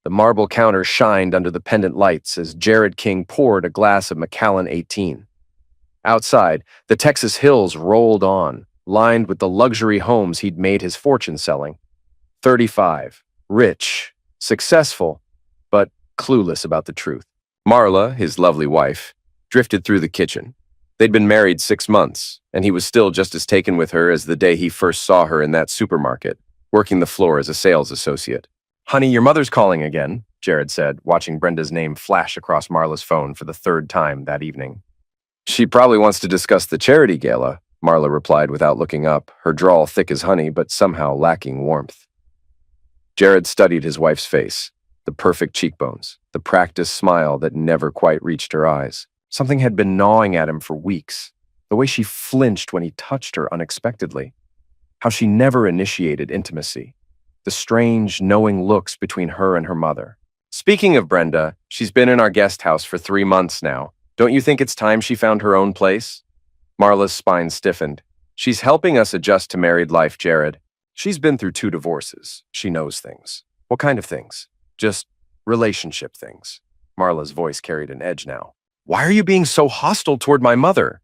The marble counter shined under the pendant lights as Jared King poured a glass of Macallan 18. Outside, the Texas hills rolled on, lined with the luxury homes he'd made his fortune selling. 35, rich, successful, but clueless about the truth. Marla, his lovely wife, drifted through the kitchen. They'd been married 6 months, and he was still just as taken with her as the day he first saw her in that supermarket, working the floor as a sales associate. "Honey, your mother's calling again," Jared said, watching Brenda's name flash across Marla's phone for the 3rd time that evening. "She probably wants to discuss the charity gala," Marla replied without looking up, her drawl thick as honey but somehow lacking warmth. Jared studied his wife's face, the perfect cheekbones, the practiced smile that never quite reached her eyes. Something had been gnawing at him for weeks, the way she flinched when he touched her unexpectedly, how she never initiated intimacy, the strange, knowing looks between her and her mother. "Speaking of Brenda, she's been in our guest house for 3 months now. Don't you think it's time she found her own place?" Marla's spine stiffened. "She's helping us adjust to married life, Jared. She's been through 2 divorces. She knows things." "What kind of things?" "Just relationship things." Marla's voice carried an edge now. "Why are you being so hostile toward my mother?"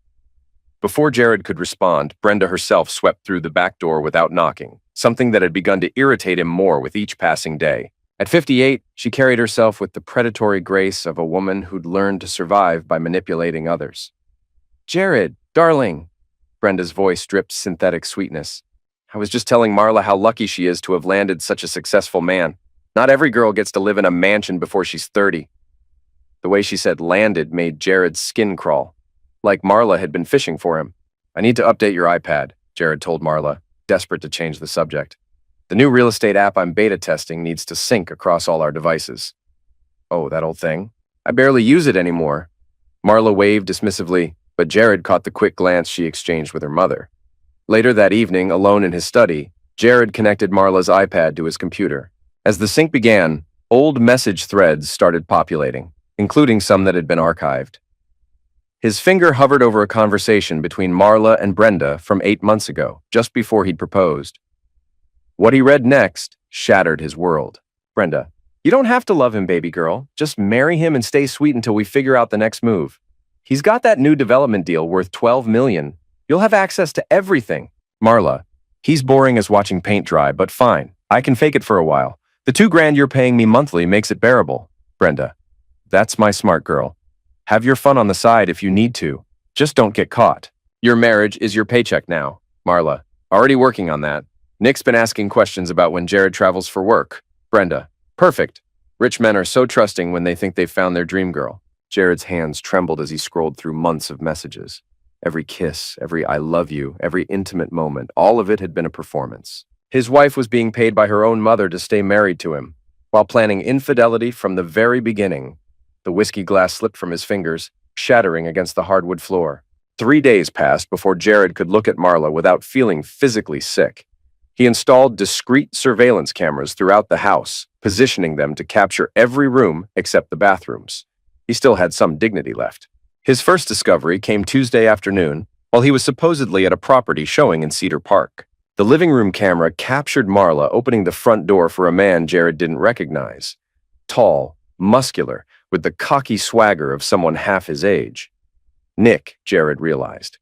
Before Jared could respond, Brenda herself swept through the back door without knocking, something that had begun to irritate him more with each passing day. At 58, she carried herself with the predatory grace of a woman who'd learned to survive by manipulating others. "Jared, darling," Brenda's voice dripped synthetic sweetness. "I was just telling Marla how lucky she is to have landed such a successful man. Not every girl gets to live in a mansion before she's 30. The way she said landed made Jared's skin crawl, like Marla had been fishing for him. "I need to update your iPad," Jared told Marla, desperate to change the subject. "The new real estate app I'm beta testing needs to sync across all our devices." "Oh, that old thing? I barely use it anymore." Marla waved dismissively, but Jared caught the quick glance she exchanged with her mother. Later that evening, alone in his study, Jared connected Marla's iPad to his computer. As the sync began, old message threads started populating, including some that had been archived. His finger hovered over a conversation between Marla and Brenda from 8 months ago, just before he'd proposed. What he read next shattered his world. "Brenda, you don't have to love him, baby girl. Just marry him and stay sweet until we figure out the next move. He's got that new development deal worth $12 million. You'll have access to everything." "Marla, he's boring as watching paint dry, but fine. I can fake it for a while. The $2,000 you're paying me monthly makes it bearable." "Brenda, that's my smart girl. Have your fun on the side if you need to. Just don't get caught. Your marriage is your paycheck now." Marla, "Already working on that. Nick's been asking questions about when Jared travels for work." Brenda, "Perfect. Rich men are so trusting when they think they've found their dream girl." Jared's hands trembled as he scrolled through months of messages. Every kiss, every "I love you," every intimate moment, all of it had been a performance. His wife was being paid by her own mother to stay married to him, while planning infidelity from the very beginning. The whiskey glass slipped from his fingers, shattering against the hardwood floor. 3 days passed before Jared could look at Marla without feeling physically sick. He installed discreet surveillance cameras throughout the house, positioning them to capture every room except the bathrooms. He still had some dignity left. His first discovery came Tuesday afternoon while he was supposedly at a property showing in Cedar Park. The living room camera captured Marla opening the front door for a man Jared didn't recognize. Tall, muscular, with the cocky swagger of someone half his age. Nick, Jared realized.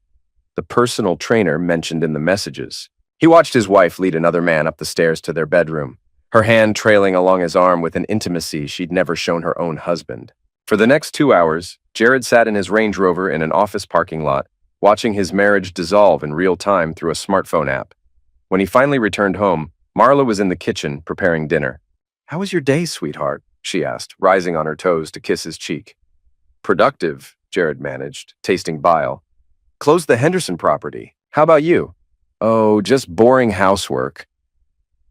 The personal trainer mentioned in the messages. He watched his wife lead another man up the stairs to their bedroom, her hand trailing along his arm with an intimacy she'd never shown her own husband. For the next 2 hours, Jared sat in his Range Rover in an office parking lot, watching his marriage dissolve in real time through a smartphone app. When he finally returned home, Marla was in the kitchen preparing dinner. "How was your day, sweetheart?" she asked, rising on her toes to kiss his cheek. "Productive," Jared managed, tasting bile. "Closed the Henderson property. How about you?" "Oh, just boring housework."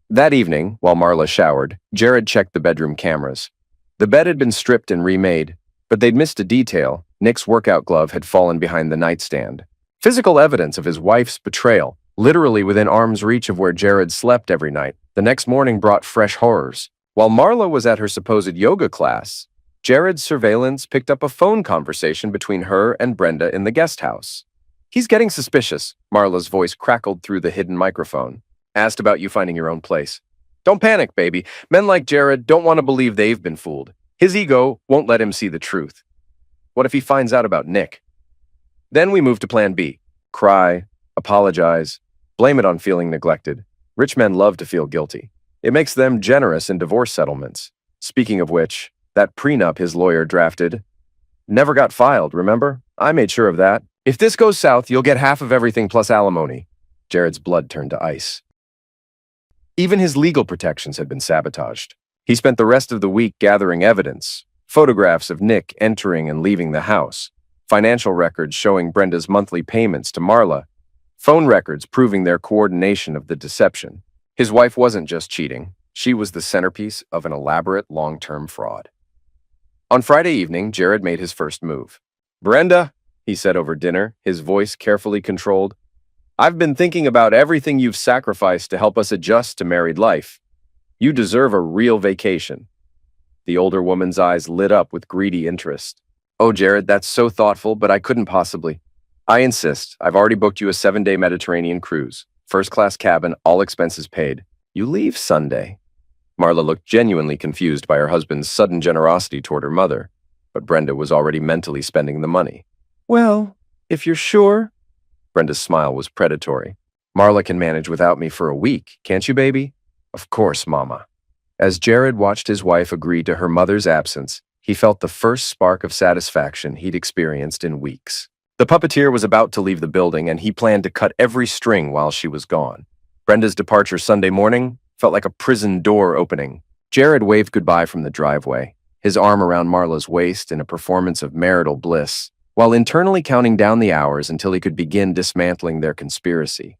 That evening, while Marla showered, Jared checked the bedroom cameras. The bed had been stripped and remade, but they'd missed a detail. Nick's workout glove had fallen behind the nightstand. Physical evidence of his wife's betrayal, literally within arm's reach of where Jared slept every night, the next morning brought fresh horrors. While Marla was at her supposed yoga class, Jared's surveillance picked up a phone conversation between her and Brenda in the guest house. "He's getting suspicious," Marla's voice crackled through the hidden microphone. "Asked about you finding your own place." Don't panic, baby. Men like Jared don't want to believe they've been fooled. His ego won't let him see the truth. What if he finds out about Nick? Then we move to plan B. Cry, apologize, blame it on feeling neglected. Rich men love to feel guilty. It makes them generous in divorce settlements. Speaking of which, that prenup his lawyer drafted never got filed, remember? I made sure of that. If this goes south, you'll get half of everything plus alimony. Jared's blood turned to ice. Even his legal protections had been sabotaged. He spent the rest of the week gathering evidence, photographs of Nick entering and leaving the house, financial records showing Brenda's monthly payments to Marla, phone records proving their coordination of the deception. His wife wasn't just cheating. She was the centerpiece of an elaborate long-term fraud. On Friday evening, Jared made his first move. "Brenda," he said over dinner, his voice carefully controlled, "I've been thinking about everything you've sacrificed to help us adjust to married life. You deserve a real vacation." The older woman's eyes lit up with greedy interest. "Oh, Jared, that's so thoughtful, but I couldn't possibly." "I insist. I've already booked you a 7-day Mediterranean cruise. First-class cabin, all expenses paid. You leave Sunday." Marla looked genuinely confused by her husband's sudden generosity toward her mother, but Brenda was already mentally spending the money. "Well, if you're sure." Brenda's smile was predatory. "Marla can manage without me for a week, can't you, baby?" "Of course, Mama." As Jared watched his wife agree to her mother's absence, he felt the first spark of satisfaction he'd experienced in weeks. The puppeteer was about to leave the building, and he planned to cut every string while she was gone. Brenda's departure Sunday morning felt like a prison door opening. Jared waved goodbye from the driveway, his arm around Marla's waist in a performance of marital bliss, while internally counting down the hours until he could begin dismantling their conspiracy.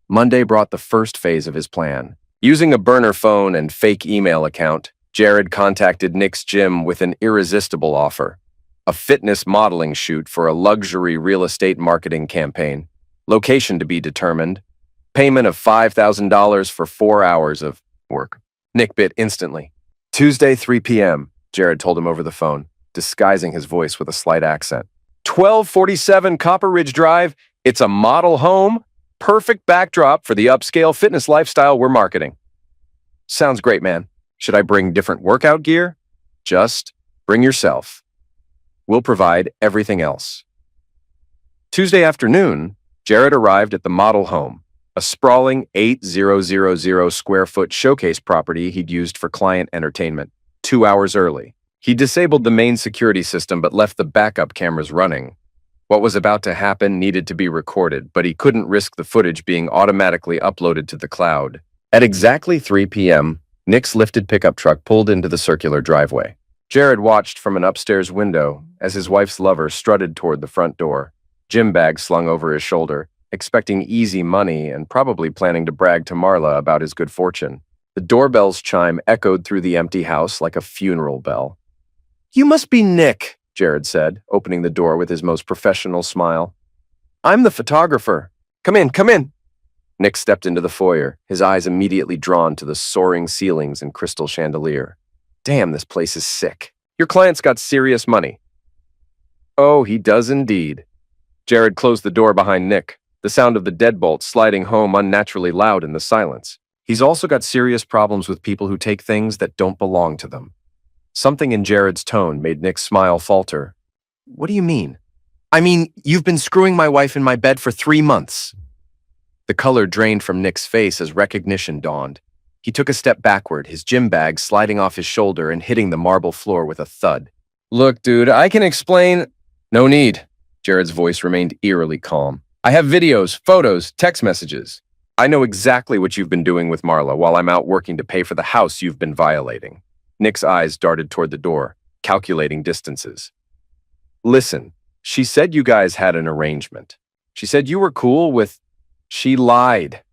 Monday brought the first phase of his plan. Using a burner phone and fake email account, Jared contacted Nick's gym with an irresistible offer: a fitness modeling shoot for a luxury real estate marketing campaign. Location to be determined. Payment of $5,000 for 4 hours of work. Nick bit instantly. "Tuesday, 3 p.m., Jared told him over the phone, disguising his voice with a slight accent. 1247 Copper Ridge Drive. It's a model home. Perfect backdrop for the upscale fitness lifestyle we're marketing." "Sounds great, man. Should I bring different workout gear?" "Just bring yourself. We'll provide everything else." Tuesday afternoon, Jared arrived at the model home, a sprawling 8,000 square foot showcase property he'd used for client entertainment, 2 hours early. He disabled the main security system but left the backup cameras running. What was about to happen needed to be recorded, but he couldn't risk the footage being automatically uploaded to the cloud. At exactly 3 p.m., Nick's lifted pickup truck pulled into the circular driveway. Jared watched from an upstairs window as his wife's lover strutted toward the front door, gym bag slung over his shoulder, expecting easy money and probably planning to brag to Marla about his good fortune. The doorbell's chime echoed through the empty house like a funeral bell. "You must be Nick," Jared said, opening the door with his most professional smile. "I'm the photographer. Come in, come in." Nick stepped into the foyer, his eyes immediately drawn to the soaring ceilings and crystal chandelier. "Damn, this place is sick. Your client's got serious money." "Oh, he does indeed." Jared closed the door behind Nick, the sound of the deadbolt sliding home unnaturally loud in the silence. "He's also got serious problems with people who take things that don't belong to them." Something in Jared's tone made Nick's smile falter. "What do you mean?" "I mean, you've been screwing my wife in my bed for 3 months." The color drained from Nick's face as recognition dawned. He took a step backward, his gym bag sliding off his shoulder and hitting the marble floor with a thud. "Look, dude, I can explain—" "No need." Jared's voice remained eerily calm. "I have videos, photos, text messages. I know exactly what you've been doing with Marla while I'm out working to pay for the house you've been violating." Nick's eyes darted toward the door, calculating distances. "Listen, she said you guys had an arrangement. She said you were cool with—" "She lied."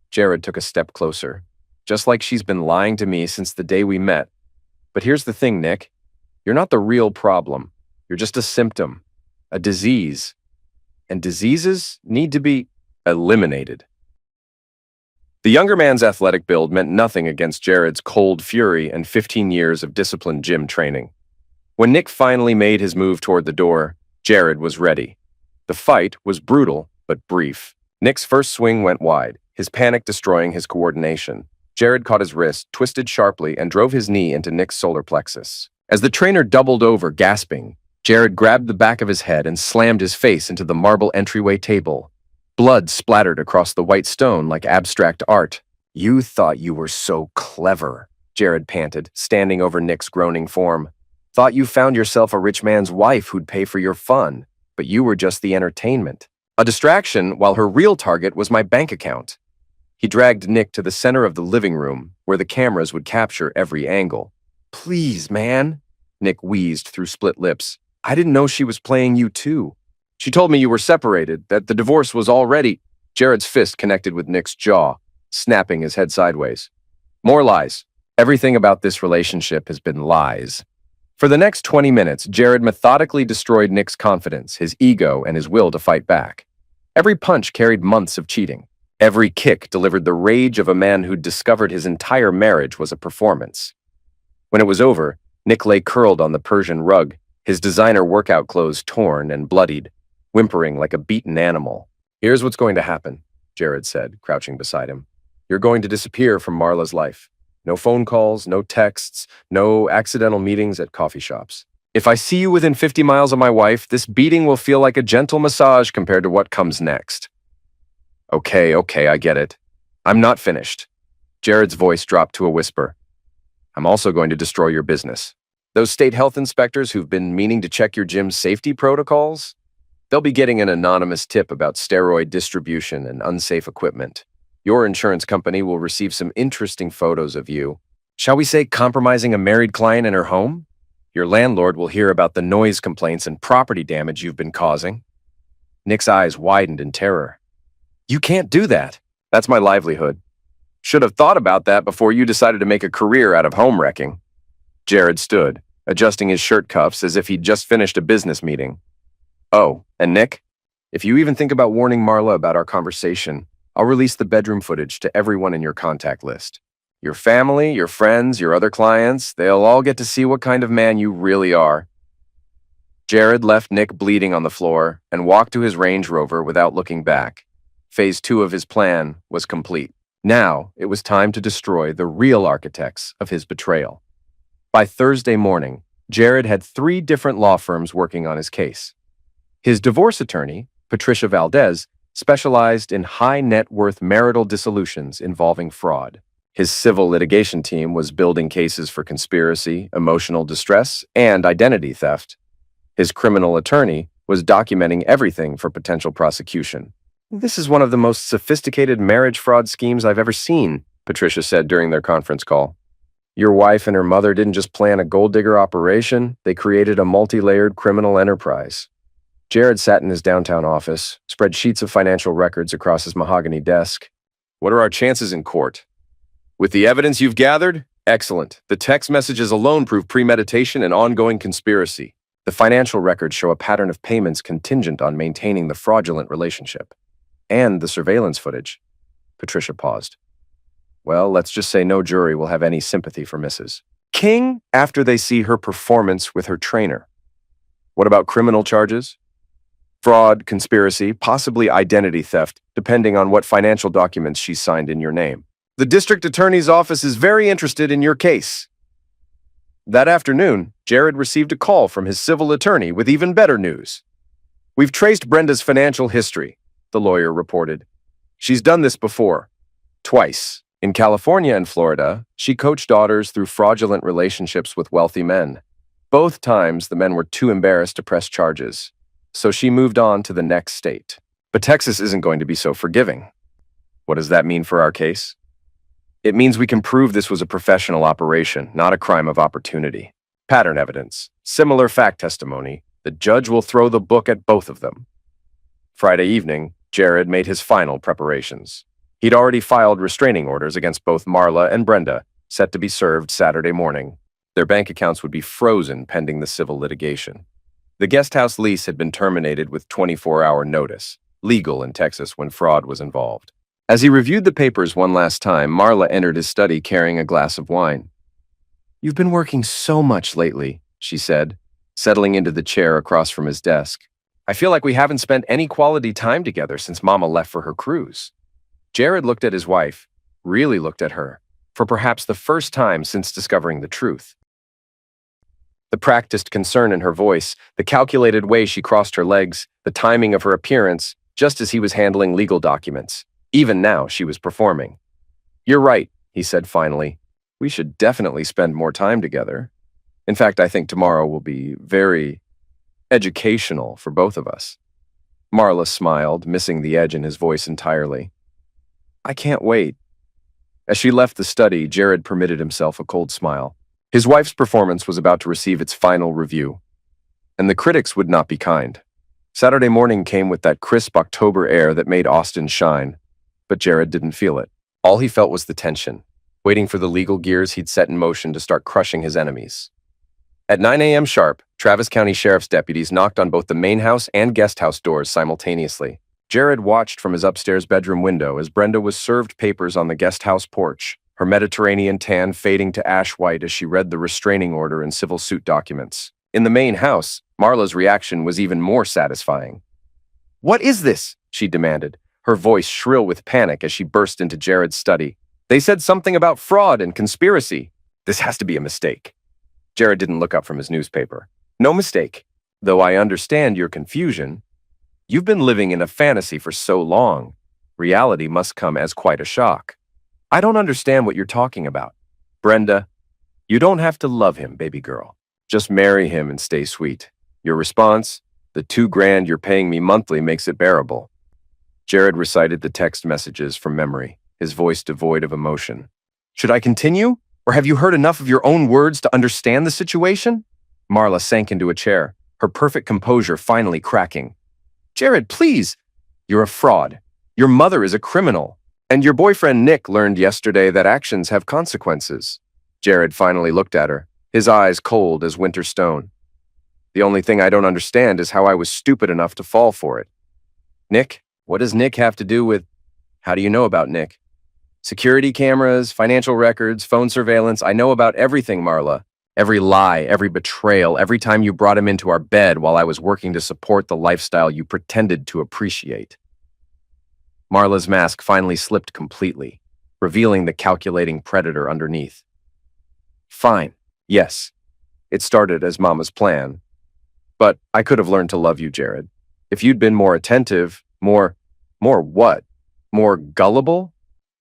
Jared took a step closer. "Just like she's been lying to me since the day we met. But here's the thing, Nick. You're not the real problem. You're just a symptom, a disease. And diseases need to be eliminated." The younger man's athletic build meant nothing against Jared's cold fury and 15 years of disciplined gym training. When Nick finally made his move toward the door, Jared was ready. The fight was brutal, but brief. Nick's first swing went wide, his panic destroying his coordination. Jared caught his wrist, twisted sharply, and drove his knee into Nick's solar plexus. As the trainer doubled over, gasping, Jared grabbed the back of his head and slammed his face into the marble entryway table. Blood splattered across the white stone like abstract art. "You thought you were so clever," Jared panted, standing over Nick's groaning form. "Thought you found yourself a rich man's wife who'd pay for your fun, but you were just the entertainment. A distraction while her real target was my bank account." He dragged Nick to the center of the living room, where the cameras would capture every angle. "Please, man," Nick wheezed through split lips. "I didn't know she was playing you too. She told me you were separated, that the divorce was already—" Jared's fist connected with Nick's jaw, snapping his head sideways. "More lies. Everything about this relationship has been lies." For the next 20 minutes, Jared methodically destroyed Nick's confidence, his ego, and his will to fight back. Every punch carried months of cheating. Every kick delivered the rage of a man who'd discovered his entire marriage was a performance. When it was over, Nick lay curled on the Persian rug, his designer workout clothes torn and bloodied, whimpering like a beaten animal. "Here's what's going to happen," Jared said, crouching beside him. "You're going to disappear from Marla's life. No phone calls, no texts, no accidental meetings at coffee shops. If I see you within 50 miles of my wife, this beating will feel like a gentle massage compared to what comes next." Okay, I get it. I'm not finished." Jared's voice dropped to a whisper. "I'm also going to destroy your business. Those state health inspectors who've been meaning to check your gym's safety protocols, they'll be getting an anonymous tip about steroid distribution and unsafe equipment. Your insurance company will receive some interesting photos of you, shall we say, compromising a married client in her home? Your landlord will hear about the noise complaints and property damage you've been causing." Nick's eyes widened in terror. "You can't do that. That's my livelihood. Should have thought about that before you decided to make a career out of home wrecking." Jared stood, adjusting his shirt cuffs as if he'd just finished a business meeting. "Oh, and Nick, if you even think about warning Marla about our conversation, I'll release the bedroom footage to everyone in your contact list. Your family, your friends, your other clients, they'll all get to see what kind of man you really are." Jared left Nick bleeding on the floor and walked to his Range Rover without looking back. Phase 2 of his plan was complete. Now it was time to destroy the real architects of his betrayal. By Thursday morning, Jared had 3 different law firms working on his case. His divorce attorney, Patricia Valdez, specialized in high-net-worth marital dissolutions involving fraud. His civil litigation team was building cases for conspiracy, emotional distress, and identity theft. His criminal attorney was documenting everything for potential prosecution. "This is one of the most sophisticated marriage fraud schemes I've ever seen," Patricia said during their conference call. "Your wife and her mother didn't just plan a gold digger operation, they created a multi-layered criminal enterprise." Jared sat in his downtown office, spread sheets of financial records across his mahogany desk. "What are our chances in court?" "With the evidence you've gathered? Excellent. The text messages alone prove premeditation and ongoing conspiracy. The financial records show a pattern of payments contingent on maintaining the fraudulent relationship. And the surveillance footage." Patricia paused. "Well, let's just say no jury will have any sympathy for Mrs. King after they see her performance with her trainer. What about criminal charges? Fraud, conspiracy, possibly identity theft, depending on what financial documents she signed in your name. The district attorney's office is very interested in your case." That afternoon, Jared received a call from his civil attorney with even better news. "We've traced Brenda's financial history," the lawyer reported. "She's done this before. Twice. In California and Florida, she coached daughters through fraudulent relationships with wealthy men. Both times, the men were too embarrassed to press charges, so she moved on to the next state. But Texas isn't going to be so forgiving." "What does that mean for our case?" "It means we can prove this was a professional operation, not a crime of opportunity. Pattern evidence, similar fact testimony. The judge will throw the book at both of them." Friday evening, Jared made his final preparations. He'd already filed restraining orders against both Marla and Brenda, set to be served Saturday morning. Their bank accounts would be frozen pending the civil litigation. The guest house lease had been terminated with 24-hour notice, legal in Texas when fraud was involved. As he reviewed the papers one last time, Marla entered his study carrying a glass of wine. "You've been working so much lately," she said, settling into the chair across from his desk. "I feel like we haven't spent any quality time together since Mama left for her cruise." Jared looked at his wife, really looked at her. for perhaps the first time since discovering the truth. The practiced concern in her voice, the calculated way she crossed her legs, the timing of her appearance, just as he was handling legal documents. Even now, she was performing. "You're right," he said finally. "We should definitely spend more time together. In fact, I think tomorrow will be very educational for both of us." Marla smiled, missing the edge in his voice entirely. "I can't wait." As she left the study, Jared permitted himself a cold smile. His wife's performance was about to receive its final review, and the critics would not be kind. Saturday morning came with that crisp October air that made Austin shine, but Jared didn't feel it. All he felt was the tension, waiting for the legal gears he'd set in motion to start crushing his enemies. At 9 a.m. sharp, Travis County Sheriff's deputies knocked on both the main house and guest house doors simultaneously. Jared watched from his upstairs bedroom window as Brenda was served papers on the guest house porch, her Mediterranean tan fading to ash white as she read the restraining order and civil suit documents. In the main house, Marla's reaction was even more satisfying. "What is this?" she demanded, her voice shrill with panic as she burst into Jared's study. "They said something about fraud and conspiracy. This has to be a mistake." Jared didn't look up from his newspaper. "No mistake. Though I understand your confusion. You've been living in a fantasy for so long. Reality must come as quite a shock. I don't understand what you're talking about. Brenda, you don't have to love him, baby girl. Just marry him and stay sweet. Your response? The $2,000 you're paying me monthly makes it bearable." Jared recited the text messages from memory, his voice devoid of emotion. "Should I continue? Or have you heard enough of your own words to understand the situation?" Marla sank into a chair, her perfect composure finally cracking. "Jared, please! You're a fraud. Your mother is a criminal. And your boyfriend Nick learned yesterday that actions have consequences." Jared finally looked at her, his eyes cold as winter stone. "The only thing I don't understand is how I was stupid enough to fall for it." "Nick? What does Nick have to do with—" "How do you know about Nick?" "Security cameras, financial records, phone surveillance. I know about everything, Marla. Every lie, every betrayal, every time you brought him into our bed while I was working to support the lifestyle you pretended to appreciate." Marla's mask finally slipped completely, revealing the calculating predator underneath. "Fine, yes. It started as Mama's plan. But I could have learned to love you, Jared. If you'd been more attentive, more what? More gullible?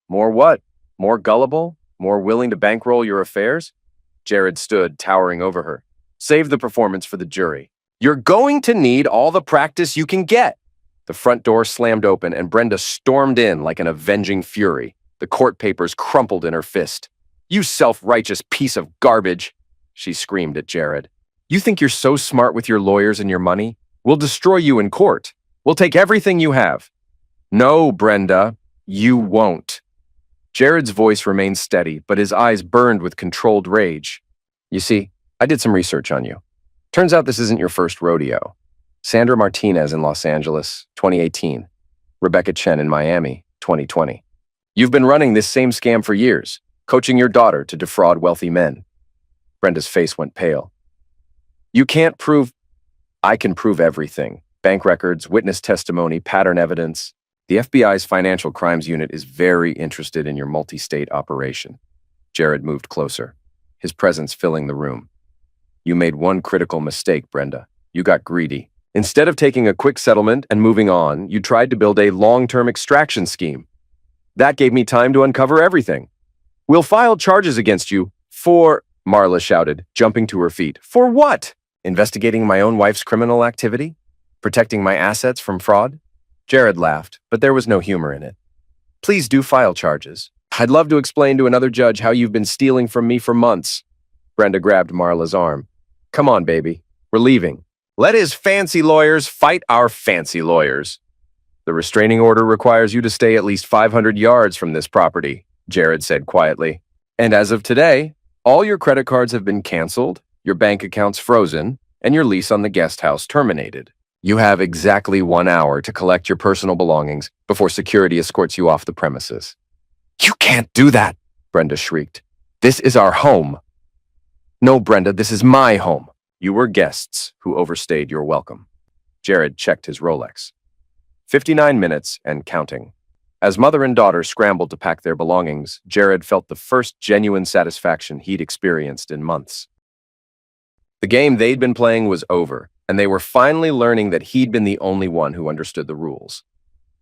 More what? More gullible? More willing to bankroll your affairs?" Jared stood, towering over her. "Save the performance for the jury. You're going to need all the practice you can get." The front door slammed open and Brenda stormed in like an avenging fury, the court papers crumpled in her fist. "You self-righteous piece of garbage," she screamed at Jared. "You think you're so smart with your lawyers and your money? We'll destroy you in court. We'll take everything you have." "No, Brenda, you won't." Jared's voice remained steady, but his eyes burned with controlled rage. "You see, I did some research on you. Turns out this isn't your first rodeo. Sandra Martinez in Los Angeles, 2018. Rebecca Chen in Miami, 2020. You've been running this same scam for years, coaching your daughter to defraud wealthy men." Brenda's face went pale. "You can't prove—" "I can prove everything. Bank records, witness testimony, pattern evidence. The FBI's Financial Crimes Unit is very interested in your multi-state operation." Jared moved closer, his presence filling the room. "You made one critical mistake, Brenda. You got greedy. Instead of taking a quick settlement and moving on, you tried to build a long-term extraction scheme. That gave me time to uncover everything. We'll file charges against you for—" Marla shouted, jumping to her feet. "For what? Investigating my own wife's criminal activity? Protecting my assets from fraud?" Jared laughed, but there was no humor in it. "Please do file charges. I'd love to explain to another judge how you've been stealing from me for months." Brenda grabbed Marla's arm. "Come on, baby. We're leaving. Let his fancy lawyers fight our fancy lawyers." "The restraining order requires you to stay at least 500 yards from this property," Jared said quietly. "And as of today, all your credit cards have been canceled, your bank accounts frozen, and your lease on the guest house terminated. You have exactly 1 hour to collect your personal belongings before security escorts you off the premises." "You can't do that," Brenda shrieked. "This is our home." "No, Brenda, this is my home. You were guests who overstayed your welcome." Jared checked his Rolex. 59 minutes and counting. As mother and daughter scrambled to pack their belongings, Jared felt the first genuine satisfaction he'd experienced in months. The game they'd been playing was over, and they were finally learning that he'd been the only one who understood the rules.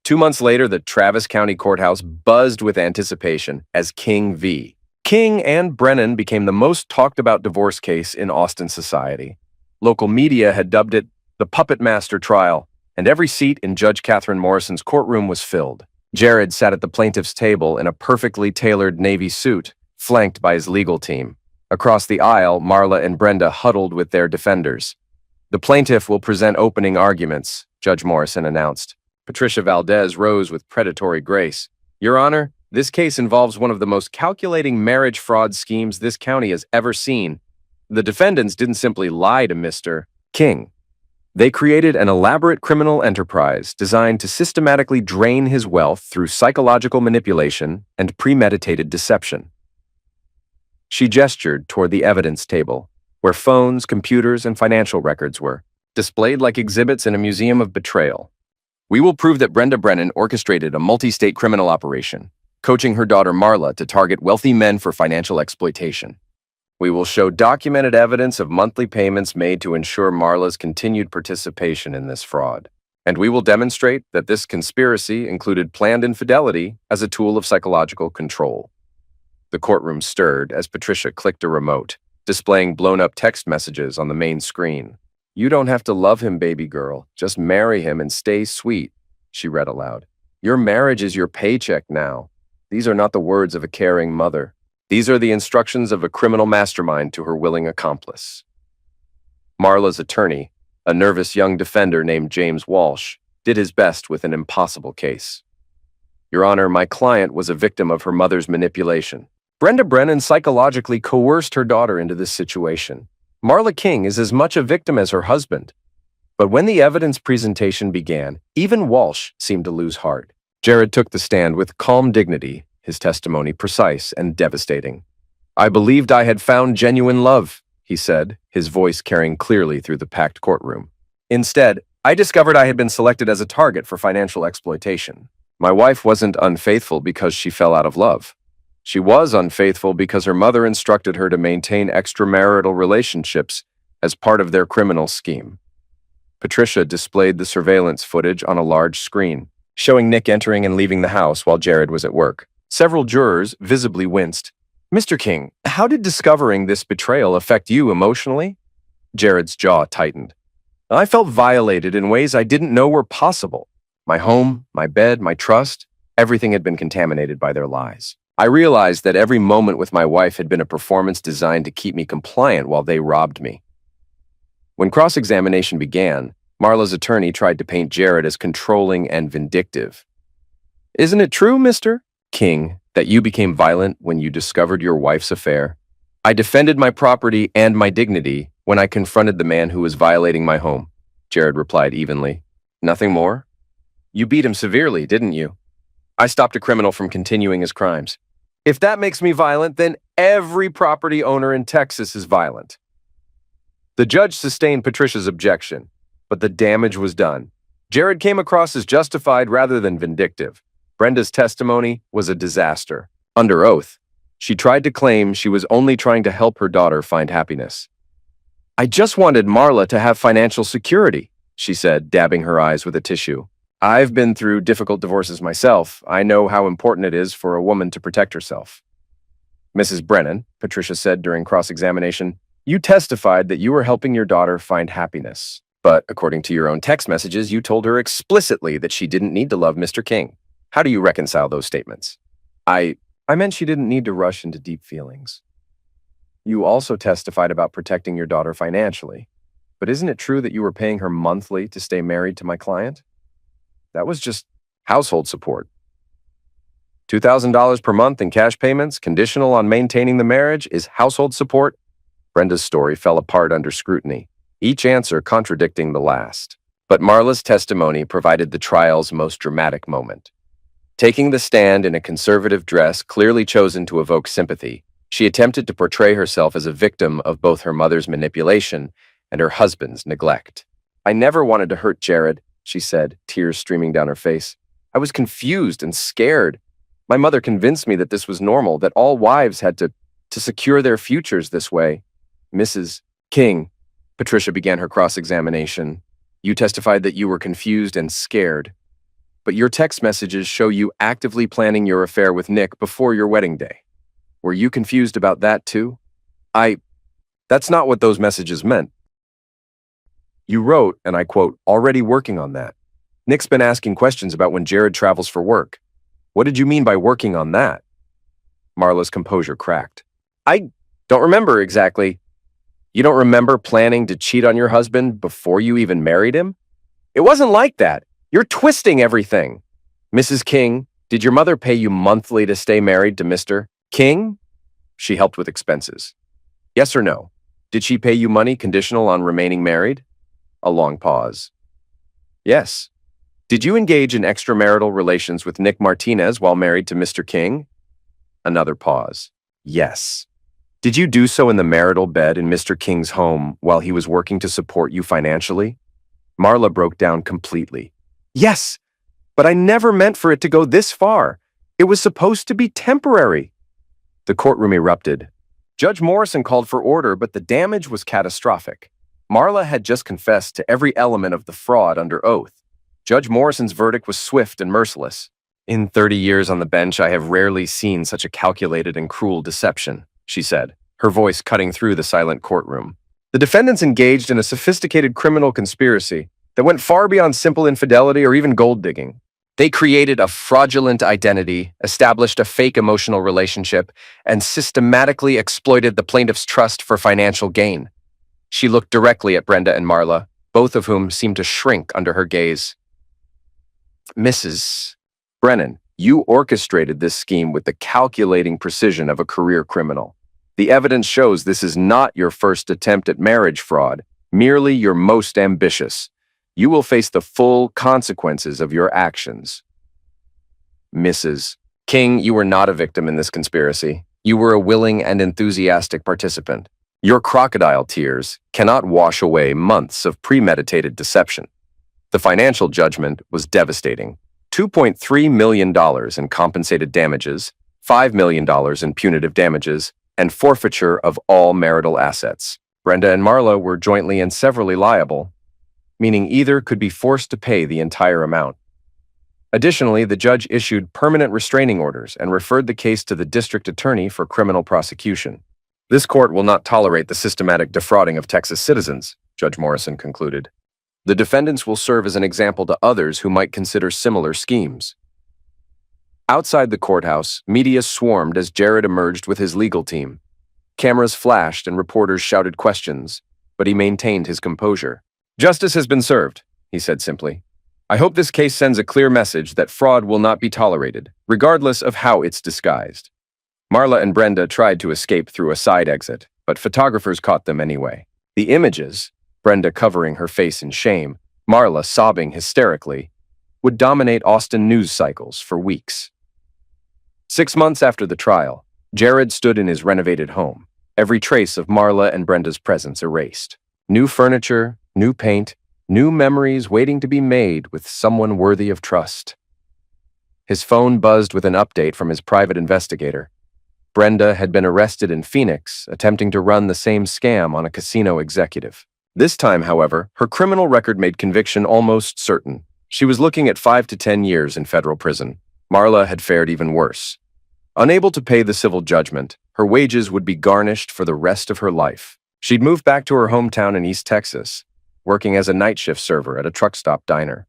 2 months later, the Travis County Courthouse buzzed with anticipation as King v. King and Brennan became the most talked about divorce case in Austin society. Local media had dubbed it the Puppet Master trial, and every seat in Judge Catherine Morrison's courtroom was filled. Jared sat at the plaintiff's table in a perfectly tailored navy suit, flanked by his legal team. Across the aisle, Marla and Brenda huddled with their defenders. "The plaintiff will present opening arguments," Judge Morrison announced. Patricia Valdez rose with predatory grace. "Your Honor, this case involves one of the most calculating marriage fraud schemes this county has ever seen. The defendants didn't simply lie to Mr. King. They created an elaborate criminal enterprise designed to systematically drain his wealth through psychological manipulation and premeditated deception." She gestured toward the evidence table, where phones, computers, and financial records were, displayed like exhibits in a museum of betrayal. "We will prove that Brenda Brennan orchestrated a multi-state criminal operation, coaching her daughter Marla to target wealthy men for financial exploitation. We will show documented evidence of monthly payments made to ensure Marla's continued participation in this fraud. And we will demonstrate that this conspiracy included planned infidelity as a tool of psychological control." The courtroom stirred as Patricia clicked a remote, displaying blown-up text messages on the main screen. "You don't have to love him, baby girl. Just marry him and stay sweet," she read aloud. "Your marriage is your paycheck now. These are not the words of a caring mother. These are the instructions of a criminal mastermind to her willing accomplice." Marla's attorney, a nervous young defender named James Walsh, did his best with an impossible case. "Your Honor, my client was a victim of her mother's manipulation. Brenda Brennan psychologically coerced her daughter into this situation. Marla King is as much a victim as her husband." But when the evidence presentation began, even Walsh seemed to lose heart. Jared took the stand with calm dignity, his testimony precise and devastating. "I believed I had found genuine love," he said, his voice carrying clearly through the packed courtroom. "Instead, I discovered I had been selected as a target for financial exploitation. My wife wasn't unfaithful because she fell out of love. She was unfaithful because her mother instructed her to maintain extramarital relationships as part of their criminal scheme." Patricia displayed the surveillance footage on a large screen, showing Nick entering and leaving the house while Jared was at work. Several jurors visibly winced. "Mr. King, how did discovering this betrayal affect you emotionally?" Jared's jaw tightened. "I felt violated in ways I didn't know were possible. My home, my bed, my trust, everything had been contaminated by their lies. I realized that every moment with my wife had been a performance designed to keep me compliant while they robbed me." When cross-examination began, Marla's attorney tried to paint Jared as controlling and vindictive. "Isn't it true, Mr. King, that you became violent when you discovered your wife's affair? I defended my property and my dignity when I confronted the man who was violating my home," Jared replied evenly. "Nothing more? You beat him severely, didn't you?" "I stopped a criminal from continuing his crimes." "If that makes me violent, then every property owner in Texas is violent." The judge sustained Patricia's objection, but the damage was done. Jared came across as justified rather than vindictive. Brenda's testimony was a disaster. Under oath, she tried to claim she was only trying to help her daughter find happiness. "I just wanted Marla to have financial security," she said, dabbing her eyes with a tissue. "I've been through difficult divorces myself. I know how important it is for a woman to protect herself." "Mrs. Brennan," Patricia said during cross-examination, "you testified that you were helping your daughter find happiness. But according to your own text messages, you told her explicitly that she didn't need to love Mr. King. How do you reconcile those statements?" I meant she didn't need to rush into deep feelings." "You also testified about protecting your daughter financially. But isn't it true that you were paying her monthly to stay married to my client?" "That was just household support." $2,000 per month in cash payments, conditional on maintaining the marriage, is household support?" Brenda's story fell apart under scrutiny, each answer contradicting the last. But Marla's testimony provided the trial's most dramatic moment. Taking the stand in a conservative dress clearly chosen to evoke sympathy, she attempted to portray herself as a victim of both her mother's manipulation and her husband's neglect. "I never wanted to hurt Jared," she said, tears streaming down her face. I was confused and scared. My mother convinced me that this was normal, that all wives had to secure their futures this way. Mrs. King, Patricia began her cross-examination. You testified that you were confused and scared, but your text messages show you actively planning your affair with Nick before your wedding day. Were you confused about that too? That's not what those messages meant. You wrote, and I quote, already working on that. Nick's been asking questions about when Jared travels for work. What did you mean by working on that? Marla's composure cracked. I don't remember exactly. You don't remember planning to cheat on your husband before you even married him? It wasn't like that. You're twisting everything. Mrs. King, did your mother pay you monthly to stay married to Mr. King? She helped with expenses. Yes or no? Did she pay you money conditional on remaining married? A long pause. Yes. Did you engage in extramarital relations with Nick Martinez while married to Mr. King? Another pause. Yes. Did you do so in the marital bed in Mr. King's home while he was working to support you financially? Marla broke down completely. Yes, but I never meant for it to go this far. It was supposed to be temporary. The courtroom erupted. Judge Morrison called for order, but the damage was catastrophic. Marla had just confessed to every element of the fraud under oath. Judge Morrison's verdict was swift and merciless. In 30 years on the bench, I have rarely seen such a calculated and cruel deception, she said, her voice cutting through the silent courtroom. The defendants engaged in a sophisticated criminal conspiracy that went far beyond simple infidelity or even gold digging. They created a fraudulent identity, established a fake emotional relationship, and systematically exploited the plaintiff's trust for financial gain. She looked directly at Brenda and Marla, both of whom seemed to shrink under her gaze. Mrs. Brennan, you orchestrated this scheme with the calculating precision of a career criminal. The evidence shows this is not your first attempt at marriage fraud, merely your most ambitious. You will face the full consequences of your actions. Mrs. King, you were not a victim in this conspiracy. You were a willing and enthusiastic participant. Your crocodile tears cannot wash away months of premeditated deception. The financial judgment was devastating. $2.3 million in compensated damages, $5 million in punitive damages, and forfeiture of all marital assets. Brenda and Marla were jointly and severally liable, meaning either could be forced to pay the entire amount. Additionally, the judge issued permanent restraining orders and referred the case to the district attorney for criminal prosecution. This court will not tolerate the systematic defrauding of Texas citizens, Judge Morrison concluded. The defendants will serve as an example to others who might consider similar schemes. Outside the courthouse, media swarmed as Jared emerged with his legal team. Cameras flashed and reporters shouted questions, but he maintained his composure. Justice has been served, he said simply. I hope this case sends a clear message that fraud will not be tolerated, regardless of how it's disguised. Marla and Brenda tried to escape through a side exit, but photographers caught them anyway. The images, Brenda covering her face in shame, Marla sobbing hysterically, would dominate Austin news cycles for weeks. 6 months after the trial, Jared stood in his renovated home, every trace of Marla and Brenda's presence erased. New furniture, new paint, new memories waiting to be made with someone worthy of trust. His phone buzzed with an update from his private investigator. Brenda had been arrested in Phoenix, attempting to run the same scam on a casino executive. This time, however, her criminal record made conviction almost certain. She was looking at 5 to 10 years in federal prison. Marla had fared even worse. Unable to pay the civil judgment, her wages would be garnished for the rest of her life. She'd moved back to her hometown in East Texas, working as a night shift server at a truck stop diner.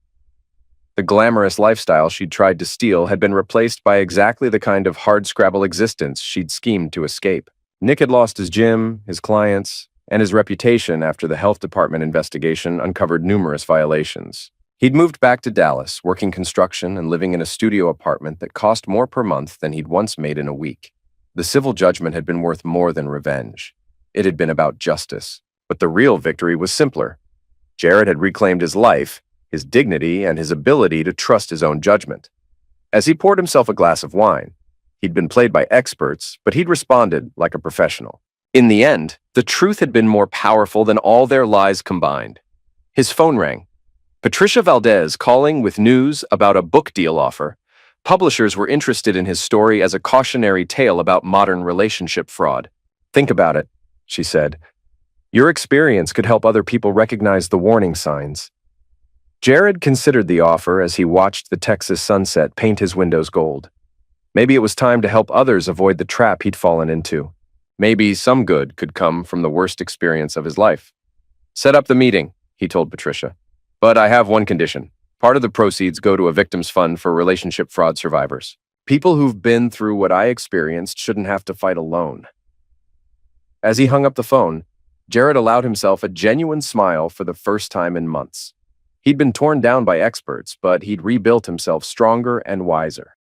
The glamorous lifestyle she'd tried to steal had been replaced by exactly the kind of hardscrabble existence she'd schemed to escape. Nick had lost his gym, his clients, and his reputation after the health department investigation uncovered numerous violations. He'd moved back to Dallas, working construction and living in a studio apartment that cost more per month than he'd once made in a week. The civil judgment had been worth more than revenge. It had been about justice. But the real victory was simpler. Jared had reclaimed his life, his dignity, and his ability to trust his own judgment. As he poured himself a glass of wine, he'd been played by experts, but he'd responded like a professional. In the end, the truth had been more powerful than all their lies combined. His phone rang. Patricia Valdez calling with news about a book deal offer. Publishers were interested in his story as a cautionary tale about modern relationship fraud. Think about it, she said. Your experience could help other people recognize the warning signs. Jared considered the offer as he watched the Texas sunset paint his windows gold. Maybe it was time to help others avoid the trap he'd fallen into. Maybe some good could come from the worst experience of his life. Set up the meeting, he told Patricia. But I have one condition. Part of the proceeds go to a victims fund for relationship fraud survivors. People who've been through what I experienced shouldn't have to fight alone. As he hung up the phone, Jared allowed himself a genuine smile for the first time in months. He'd been torn down by experts, but he'd rebuilt himself stronger and wiser.